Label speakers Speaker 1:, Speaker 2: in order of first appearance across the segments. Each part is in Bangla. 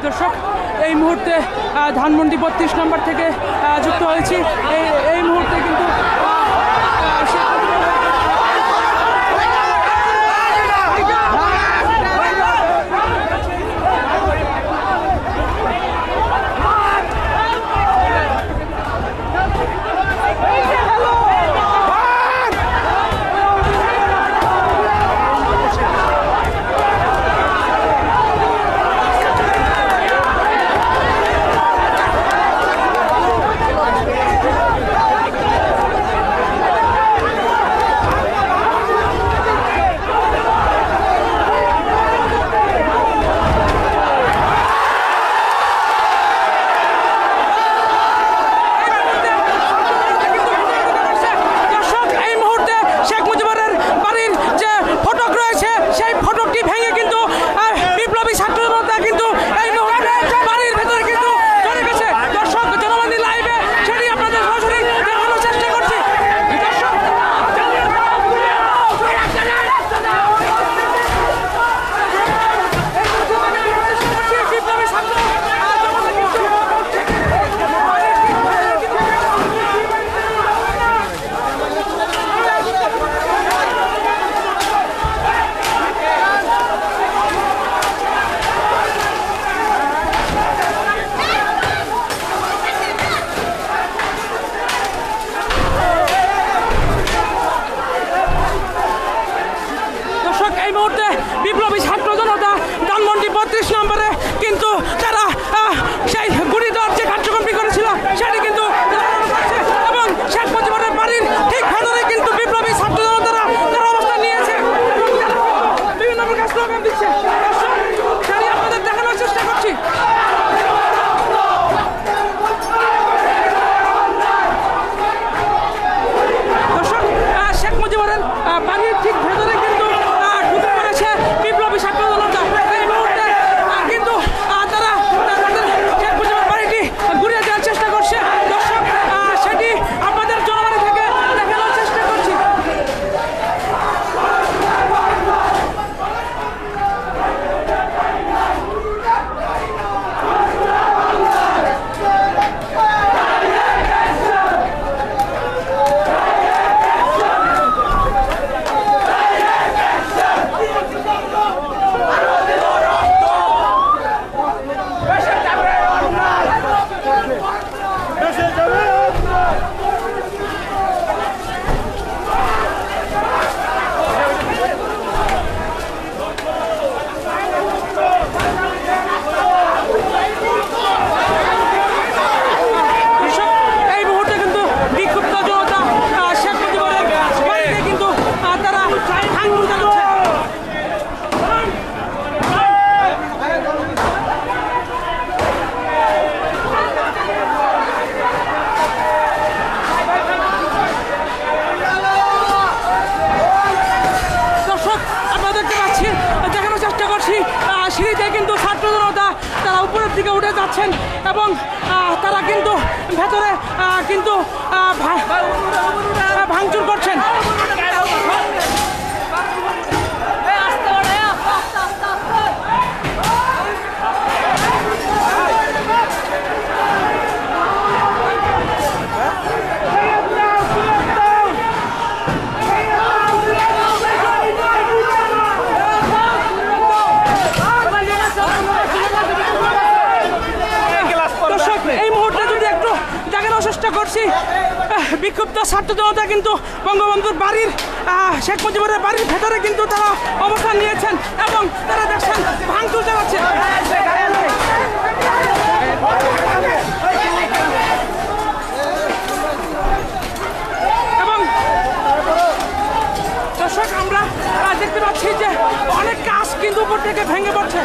Speaker 1: দর্শক এই মুহূর্তে ধানমন্ডি ৩২ নম্বর থেকে যুক্ত হয়েছি। এই মুহূর্তে কিন্তু বিপ্লবী ছাত্র জনতা ধানমন্ডি ৩২ নম্বরে কিন্তু তারা সেই গুলি দেওয়ার যে কার্যক্রমটি করেছিল সেটি কিন্তু এবং শেখ মুজিবুরের বাড়ির ঠিক ভেতরে কিন্তু বিপ্লবী ছাত্র জনতারা তারা অবস্থান নিয়েছে, বিভিন্ন প্রকার স্লোগান দিচ্ছে। সেটি আপনাদের দেখানোর চেষ্টা করছি। দর্শক, শেখ মুজিবুরের বাড়ির ঠিক ভেতরে কিন্তু ঢুকে পড়েছে বিপ্লবী ছাত্র জনতা। এই মুহূর্তে কিন্তু তারা শেখ মুজিবুর বাড়িটি ঘুরিয়ে দেওয়ার চেষ্টা করছে। দর্শক, সেটি আপনাদের জনবাড়ি থেকে দেখানোর চেষ্টা করছি। সিঁড়িতে কিন্তু ছাত্র জনতা তারা উপরের দিকে উঠে যাচ্ছেন এবং তারা কিন্তু ভেতরে কিন্তু ভাঙচুর করছেন। চেষ্টা করছি বিক্ষুব্ধ ছাত্র জনতা কিন্তু বঙ্গবন্ধুর বাড়ির শেখ মুজিবুরের বাড়ির ভেতরে কিন্তু তারা অবস্থান নিয়েছেন এবং তারা দেখছেন ভাঙচুর চালাচ্ছে। এবং দর্শক, আমরা দেখতে পাচ্ছি যে অনেক কাজ কিন্তু উপর থেকে ভেঙে পড়ছে।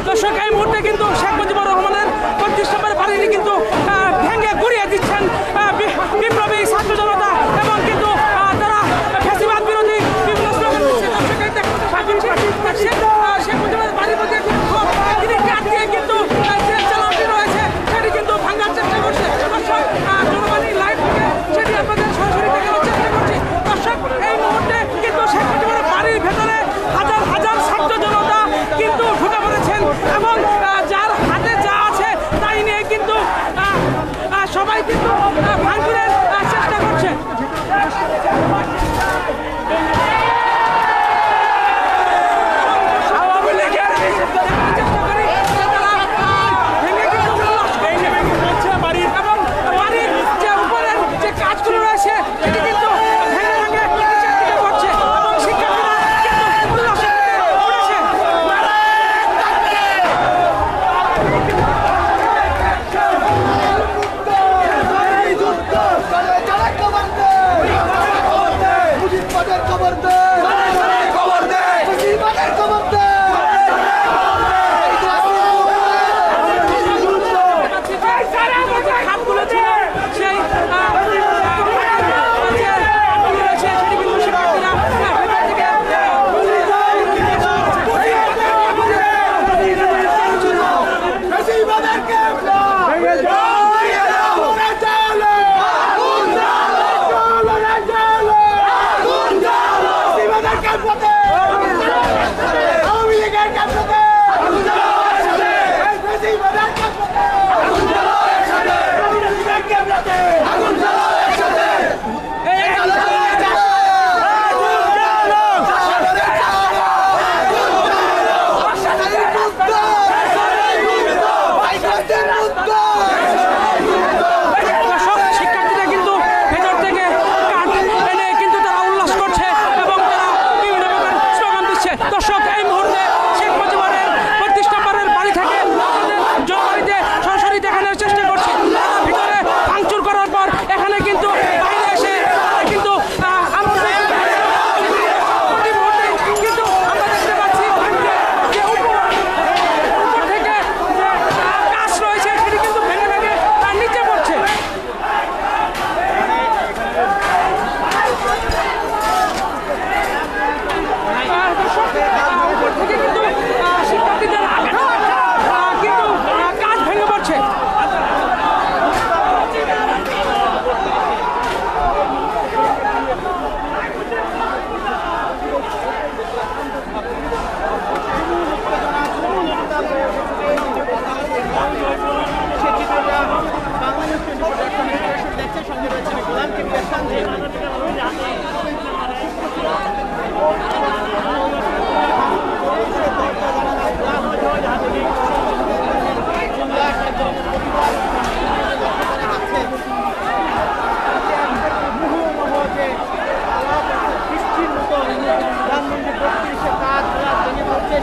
Speaker 1: দর্শক, এই মুহূর্তে কিন্তু শেখ মুজিবুর রহমানের ৩৫ নম্বরের বাড়িটি কিন্তু ভেঙে গুড়িয়ে দিচ্ছেন বিপ্লবী ছাত্র জনতা এবং কিন্তু তারা ফ্যাসিবাদ বিরোধী বিভিন্ন হাজার হাজার ছাত্র জনতা কিন্তু ঢুকে পড়েছেন এবং যার হাতে যা আছে তাই নিয়ে কিন্তু সবাই কিন্তু ভাঙচুরের চেষ্টা করছে।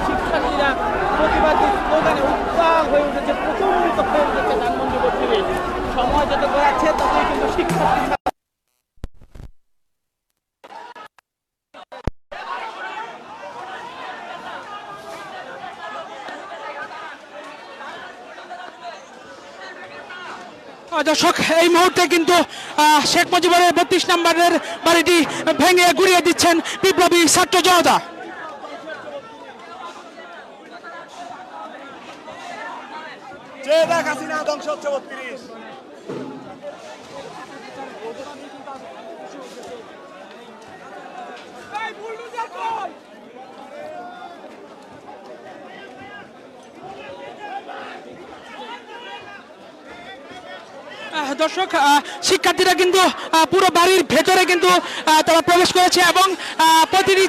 Speaker 2: শিক্ষার্থীরা প্রতিবাদী স্লোগানে উত্তাল হয়ে উঠেছে, প্রচন্ডিত হয়ে উঠেছে ধানমন্ডি পরিবেশ। সময় যত গড়াচ্ছে ততই কিন্তু শিক্ষার্থী
Speaker 1: দর্শক এই মুহূর্তে কিন্তু শেখ মুজিবের 32 নম্বরের বাড়িটি ভেঙে গুড়িয়ে দিচ্ছেন বিপ্লবী ছাত্র জনতা।
Speaker 3: ধ্বংস হচ্ছে 32।
Speaker 1: দর্শক শিক্ষার্থীরা কিন্তু পুরো বাড়ির ভেতরে কিন্তু তারা প্রবেশ করেছে এবং প্রতিটি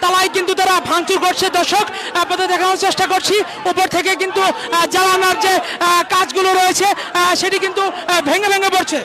Speaker 1: তালায় কিন্তু তারা ভাঙচুর করছে। দর্শক আপনাদের দেখানোর চেষ্টা করছি, উপর থেকে কিন্তু জ্বালানোর যে কাজগুলো রয়েছে সেটি কিন্তু ভেঙে ভেঙে পড়ছে।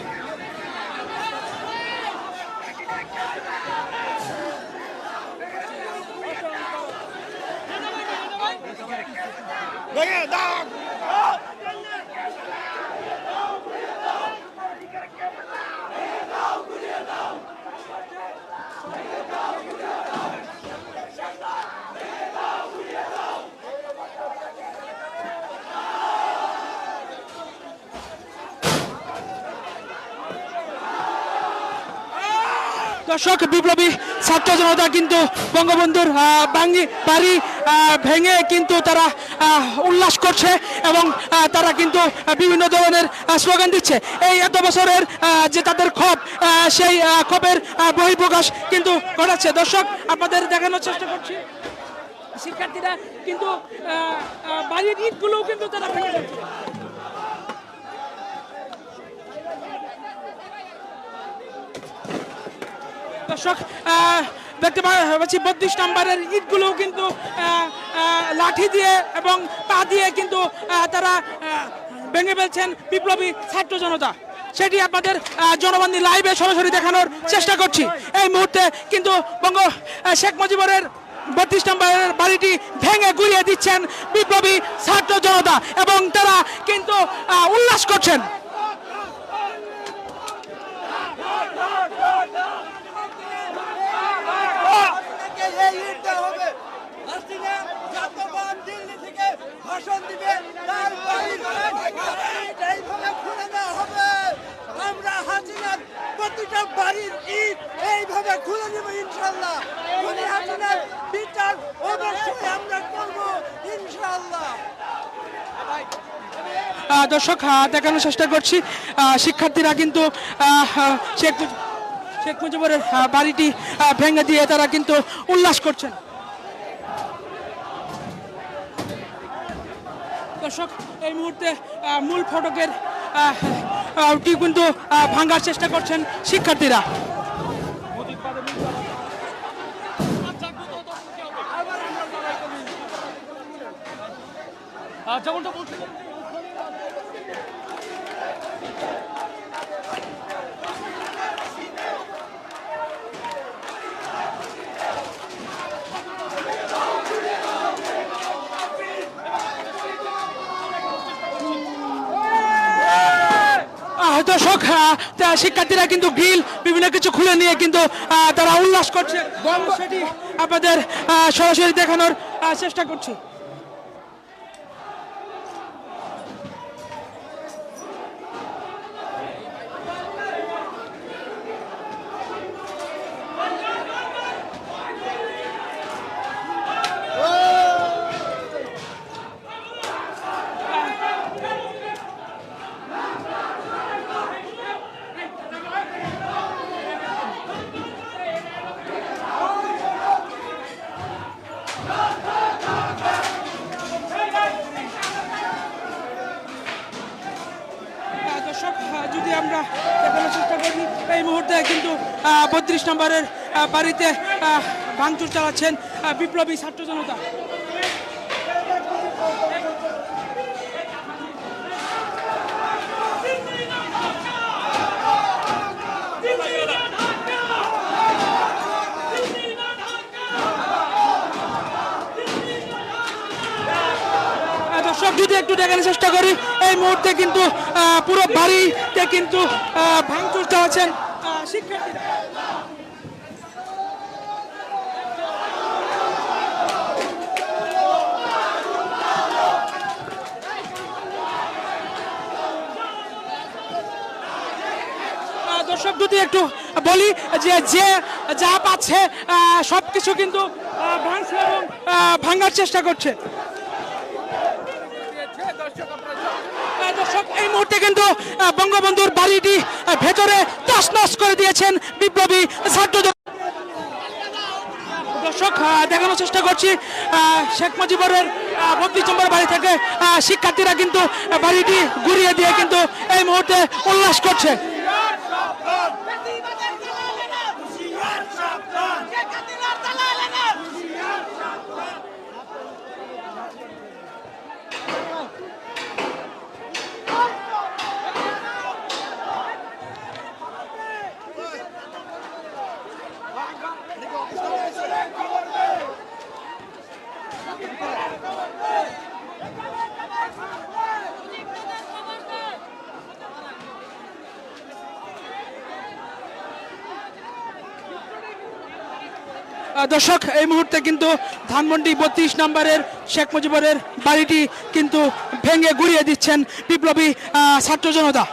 Speaker 1: দর্শক বিপ্লবী ছাত্র জনতা কিন্তু বঙ্গবন্ধুর বাড়ি ভেঙে কিন্তু তারা উল্লাস করছে এবং তারা কিন্তু বিভিন্ন ধরনের স্লোগান দিচ্ছে। এই এত বছরের যে তাদের ক্ষোভ, সেই ক্ষোভের বহিঃপ্রকাশ কিন্তু ঘটাচ্ছে। দর্শক আপনাদের দেখানোর চেষ্টা করছি। শিক্ষার্থীরা কিন্তু বাড়ির ইটগুলোও কিন্তু তারা ভেঙে ফেলছে। দর্শক দেখতে পাচ্ছি 32 নম্বরের ইটগুলোও কিন্তু লাঠি দিয়ে এবং পা দিয়ে কিন্তু তারা ভেঙে ফেলছেন বিপ্লবী ছাত্র জনতা। সেটি আপনাদের জনবান্ধি লাইভে সরাসরি দেখানোর চেষ্টা করছি। এই মুহূর্তে কিন্তু শেখ মুজিবুরের 32 নম্বরের বাড়িটি ভেঙে গুড়িয়ে দিচ্ছেন বিপ্লবী ছাত্র জনতা এবং তারা কিন্তু উল্লাস করছেন।
Speaker 3: ভাষণ দিবে তার এইভাবে খুলে দেওয়া হবে। আমরা হাসিনার প্রতিটা বাড়ির ইট এইভাবে খুলে দেবো ইনশাল্লাহ। খুনি হাসিনার বিচার অবশ্যই আমরা করবো ইনশাল্লাহ।
Speaker 1: দর্শক দেখানোর চেষ্টা করছি শিক্ষার্থীরা কিন্তু শেখ মুজিবুরের বাড়িটি ভেঙে দিয়ে তারা কিন্তু উল্লাস করছেন। দর্শক এই মুহূর্তে মূল ফটকের কিন্তু ভাঙার চেষ্টা করছেন শিক্ষার্থীরা। যেমনটা বলছিলেন দর্শক শিক্ষার্থীরা কিন্তু গ্রিল বিভিন্ন কিছু খুলে নিয়ে কিন্তু তারা উল্লাস করছে। সেটি আপনাদের সরাসরি দেখানোর চেষ্টা করছি। যদি আমরা দেখানোর চেষ্টা করি এই মুহূর্তে কিন্তু 32 নম্বরের বাড়িতে ভাঙচুর চালাচ্ছেন বিপ্লবী ছাত্র জনতা। যদি একটু দেখানোর চেষ্টা করি এই মুহূর্তে কিন্তু পুরো বাড়িতে কিন্তু ভাঙচুর চালাচ্ছেন শিক্ষার্থীরা। দর্শক যদি একটু বলি যে যা পাচ্ছে সবকিছু কিন্তু ভাঙছে এবং ভাঙার চেষ্টা করছে। দর্শক এই মুহূর্তে কিন্তু বঙ্গবন্ধুর বাড়িটি ভেতরে তছনছ করে দিয়েছেন বিপ্লবী ছাত্র। দর্শক দেখানোর চেষ্টা করছি শেখ মুজিবুরের 32 নম্বর বাড়ি থেকে শিক্ষার্থীরা কিন্তু বাড়িটি ঘুরিয়ে দিয়ে কিন্তু এই মুহূর্তে উল্লাস করছে। দর্শক এই মুহূর্তে কিন্তু ধানমন্ডি 32 নম্বরের শেখ মুজিবুরের বাড়িটি কিন্তু ভেঙে গুড়িয়ে দিচ্ছেন বিপ্লবী ছাত্র জনতা।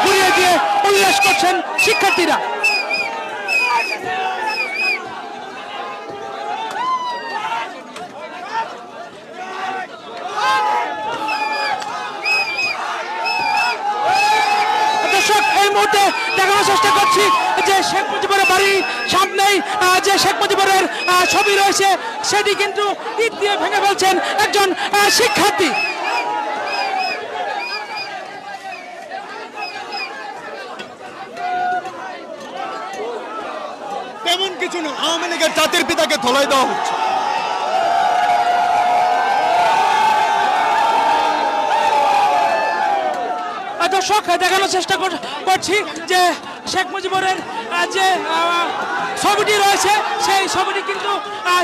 Speaker 1: ঘুরিয়ে দিয়ে উল্লাস করছেন শিক্ষার্থীরা। দর্শক, এই মুহূর্তে দেখানোর চেষ্টা করছি যে শেখ মুজিবের বাড়ির সামনেই যে শেখ মুজিবের ছবি রয়েছে সেটি কিন্তু ইট দিয়ে ভেঙে ফেলছেন একজন শিক্ষার্থী।
Speaker 4: তেমন কিছু না, আওয়ামী লীগের জাতির পিতাকে ধলাই দেওয়া হচ্ছে।
Speaker 1: দর্শক, দেখানোর চেষ্টা করছি যে শেখ মুজিবের যে ছবিটি রয়েছে সেই ছবিটি কিন্তু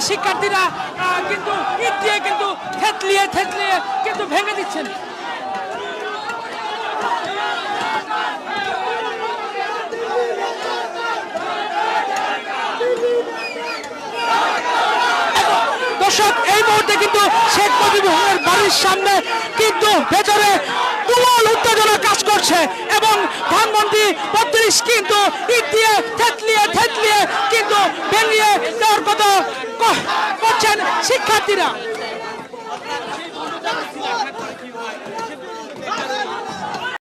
Speaker 1: শিক্ষার্থীরা কিন্তু ইট দিয়ে কিন্তু থেতলিয়ে কিন্তু ভেঙে দিচ্ছেন। দর্শক, এই মুহূর্তে কিন্তু শেখ মুজিবের বাড়ির সামনে কিন্তু ভেতরে তুমুল উত্তেজনা কাজ করছে এবং ধানমন্ডি 32 কিন্তু ইট দিয়ে থেতলিয়ে কিন্তু ভেঙিয়ে দেওয়ার কথা করছেন শিক্ষার্থীরা।